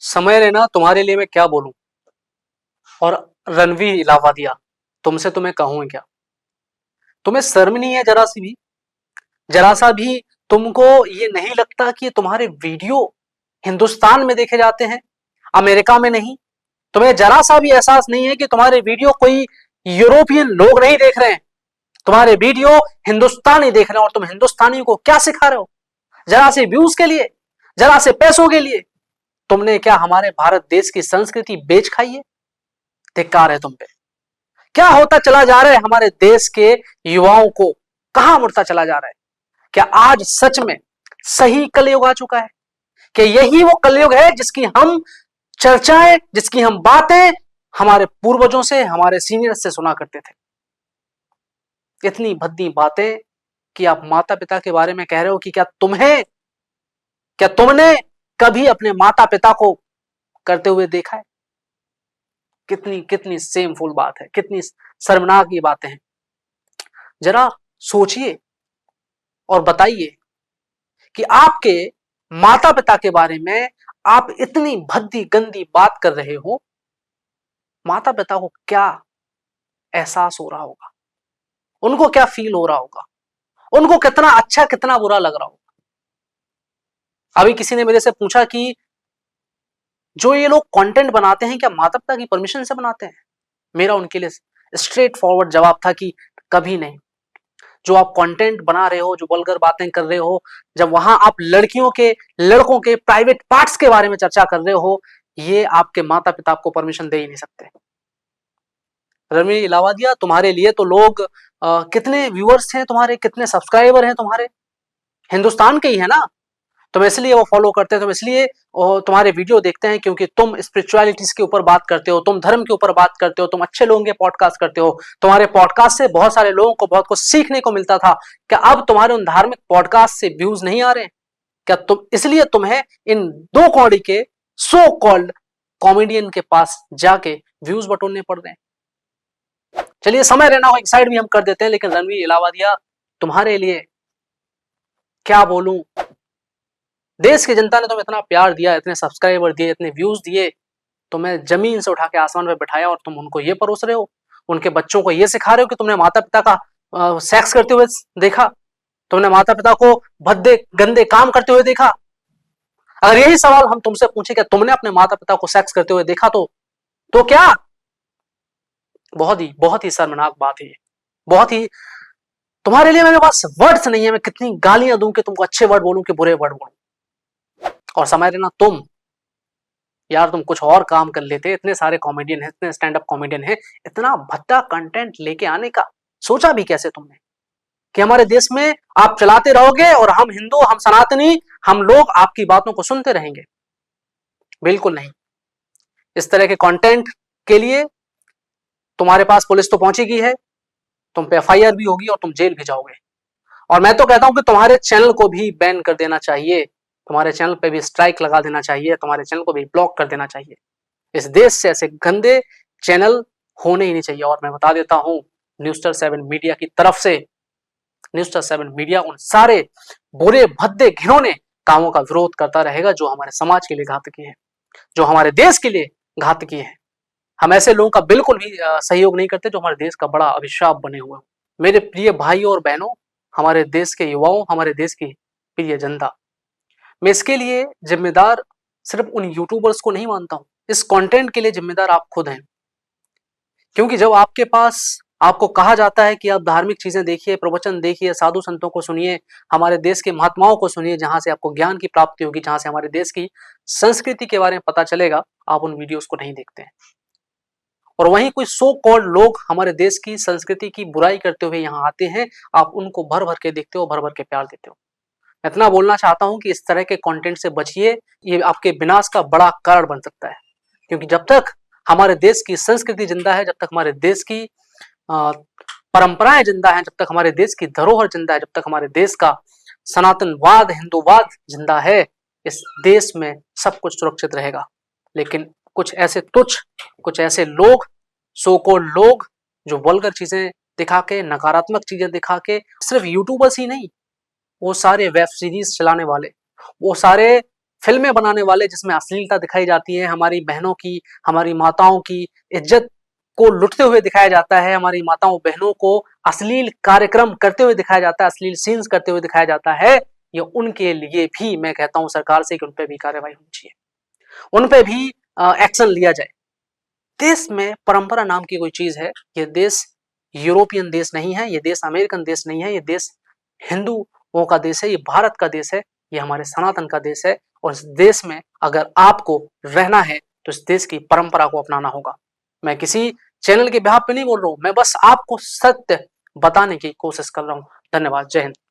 समय लेना तुम्हारे लिए मैं क्या बोलूं। और रणवीर इलाहाबादिया, तुमसे तो मैं कहूँ क्या। तुम्हें शर्म नहीं है जरा सी भी? जरा सा भी तुमको ये नहीं लगता कि तुम्हारे वीडियो हिंदुस्तान में देखे जाते हैं, अमेरिका में नहीं? तुम्हें जरा सा भी एहसास नहीं है कि तुम्हारे वीडियो कोई यूरोपियन लोग नहीं देख रहे हैं, तुम्हारे वीडियो हिंदुस्तानी देख रहे हैं। और तुम हिंदुस्तानियों को क्या सिखा रहे हो? जरा से व्यूज के लिए, जरा से पैसों के लिए तुमने क्या हमारे भारत देश की संस्कृति बेच खाई है? धिक्कार है तुम पे। क्या होता चला जा रहा है हमारे देश के युवाओं को, कहां मुड़ता चला जा रहा है? क्या आज सच में सही कलयुग आ चुका है? कि यही वो कलयुग है जिसकी हम चर्चाएं, जिसकी हम बातें हमारे पूर्वजों से, हमारे सीनियर से सुना करते थे? इतनी भद्दी बातें कि आप माता पिता के बारे में कह रहे हो कि क्या तुमने कभी अपने माता पिता को करते हुए देखा है? कितनी कितनी सेमफुल बात है, कितनी शर्मनाक ये बातें हैं। जरा सोचिए और बताइए कि आपके माता पिता के बारे में आप इतनी भद्दी गंदी बात कर रहे हो, माता पिता को क्या एहसास हो रहा होगा? उनको क्या फील हो रहा होगा? उनको कितना अच्छा कितना बुरा लग रहा होगा? अभी किसी ने मेरे से पूछा कि जो ये लोग कंटेंट बनाते हैं क्या माता पिता की परमिशन से बनाते हैं? मेरा उनके लिए स्ट्रेट फॉरवर्ड जवाब था कि कभी नहीं। जो आप कंटेंट बना रहे हो, जो वल्गर बातें कर रहे हो, जब वहां आप लड़कियों के, लड़कों के प्राइवेट पार्ट्स के बारे में चर्चा कर रहे हो, ये आपके माता पिता आपको परमिशन दे ही नहीं सकते। रणवीर इलाहाबादिया, तुम्हारे लिए तो लोग कितने व्यूअर्स हैं तुम्हारे, कितने सब्सक्राइबर हैं तुम्हारे, हिंदुस्तान के ही है ना? तुम इसलिए वो फॉलो करते हैं, तुम इसलिए तुम्हारे वीडियो देखते हैं क्योंकि तुम स्पिरिचुअलिटीज के ऊपर बात करते हो, तुम धर्म के ऊपर बात करते हो, तुम अच्छे लोगों के पॉडकास्ट करते हो। तुम्हारे पॉडकास्ट से बहुत सारे लोगों को बहुत कुछ सीखने को मिलता था। क्या अब तुम्हारे उन धार्मिक पॉडकास्ट से व्यूज नहीं आ रहे? क्या तुम इसलिए तुम्हें इन दो कौड़ी के सो कॉल्ड कॉमेडियन के पास जाके व्यूज बटोरने पड़ रहे हैं? चलिए, समय रहना हो एक साइड भी हम कर देते हैं, लेकिन रणवीर इलाहाबादिया, तुम्हारे लिए क्या बोलूं। देश की जनता ने तुम्हें इतना प्यार दिया, इतने सब्सक्राइबर दिए, इतने व्यूज दिए, तो मैं जमीन से उठा के आसमान में बैठाया और तुम उनको ये परोस रहे हो, उनके बच्चों को ये सिखा रहे हो कि तुमने माता पिता का सेक्स करते हुए देखा, तुमने माता पिता को भद्दे गंदे काम करते हुए देखा। अगर यही सवाल हम तुमसे पूछे कि तुमने अपने माता पिता को सेक्स करते हुए देखा, तो क्या? बहुत ही शर्मनाक बात है ये। बहुत ही, तुम्हारे लिए मेरे पास वर्ड्स नहीं है। मैं कितनी गालियां दूं कि तुमको अच्छे वर्ड बोलूं कि बुरे वर्ड बोलूं। और समझ लेना तुम, यार तुम कुछ और काम कर लेते। इतने सारे कॉमेडियन हैं, इतने स्टैंड अप कॉमेडियन हैं, इतना भद्दा कंटेंट लेके आने का सोचा भी कैसे तुमने कि हमारे देश में आप चलाते रहोगे और हम हिंदू, हम सनातनी, हम लोग आपकी बातों को सुनते रहेंगे? बिल्कुल नहीं। इस तरह के कंटेंट के लिए तुम्हारे पास पुलिस तो पहुंची गई है, तुम पे एफआईआर भी होगी और तुम जेल भी जाओगे। और मैं तो कहता हूं कि तुम्हारे चैनल को भी बैन कर देना चाहिए, तुम्हारे चैनल पे भी स्ट्राइक लगा देना चाहिए, तुम्हारे चैनल को भी ब्लॉक कर देना चाहिए। इस देश से ऐसे गंदे चैनल होने ही नहीं चाहिए। और मैं बता देता हूं, न्यूज़7 मीडिया की तरफ से, न्यूज़7 मीडिया उन सारे बुरे भद्दे घिनौने कामों का विरोध करता रहेगा जो हमारे समाज के लिए घातकी है, जो हमारे देश के लिए घातकी है। हम ऐसे लोगों का बिल्कुल भी सहयोग नहीं करते जो हमारे देश का बड़ा अभिशाप बने हुए हो। मेरे प्रिय भाइयों और बहनों, हमारे देश के युवाओं, हमारे देश की प्रिय जनता, मैं इसके लिए जिम्मेदार सिर्फ उन यूट्यूबर्स को नहीं मानता हूं, इस कंटेंट के लिए जिम्मेदार आप खुद हैं। क्योंकि जब आपके पास, आपको कहा जाता है कि आप धार्मिक चीजें देखिए, प्रवचन देखिए, साधु संतों को सुनिए, हमारे देश के महात्माओं को सुनिए, जहां से आपको ज्ञान की प्राप्ति होगी, जहां से हमारे देश की संस्कृति के बारे में पता चलेगा, आप उन वीडियोस को नहीं देखते हैं। और वहीं कोई सो कॉल्ड लोग हमारे देश की संस्कृति की बुराई करते हुए यहाँ आते हैं, आप उनको भर भर के देखते हो, भर भर के प्यार देते हो। मैं इतना बोलना चाहता हूं कि इस तरह के कंटेंट से बचिए, ये आपके विनाश का बड़ा कारण बन सकता है। क्योंकि जब तक हमारे देश की संस्कृति जिंदा है, जब तक हमारे देश की परंपराएं जिंदा हैं, जब तक हमारे देश की धरोहर जिंदा है, जब तक हमारे देश का सनातनवाद, हिंदूवाद जिंदा है, इस देश में सब कुछ सुरक्षित रहेगा। लेकिन कुछ ऐसे तुच्छ, कुछ ऐसे लोग, सो कॉल्ड लोग, जो वल्गर चीजें दिखा के, नकारात्मक चीजें दिखा के, सिर्फ यूट्यूबर्स ही नहीं, वो सारे वेब सीरीज चलाने वाले, वो सारे फिल्में बनाने वाले जिसमें अश्लीलता दिखाई जाती है, हमारी बहनों की, हमारी माताओं की इज्जत को लुटते हुए दिखाया जाता है, हमारी माताओं बहनों को अश्लील कार्यक्रम करते हुए दिखाया जाता है, अश्लील सीन्स करते हुए दिखाया जाता है, ये उनके लिए भी मैं कहता हूं सरकार से कि उन पे भी कार्रवाई होनी चाहिए, उन पे भी एक्शन लिया जाए। देश में परंपरा नाम की कोई चीज है, ये देश यूरोपियन देश नहीं है, ये देश अमेरिकन देश नहीं है, ये देश हिंदुओं का देश है, ये भारत का देश है, ये हमारे सनातन का देश है। और इस देश में अगर आपको रहना है तो इस देश की परंपरा को अपनाना होगा। मैं किसी चैनल के बिहाफ पे नहीं बोल रहा हूं, मैं बस आपको सत्य बताने की कोशिश कर रहा हूं। धन्यवाद। जय हिंद।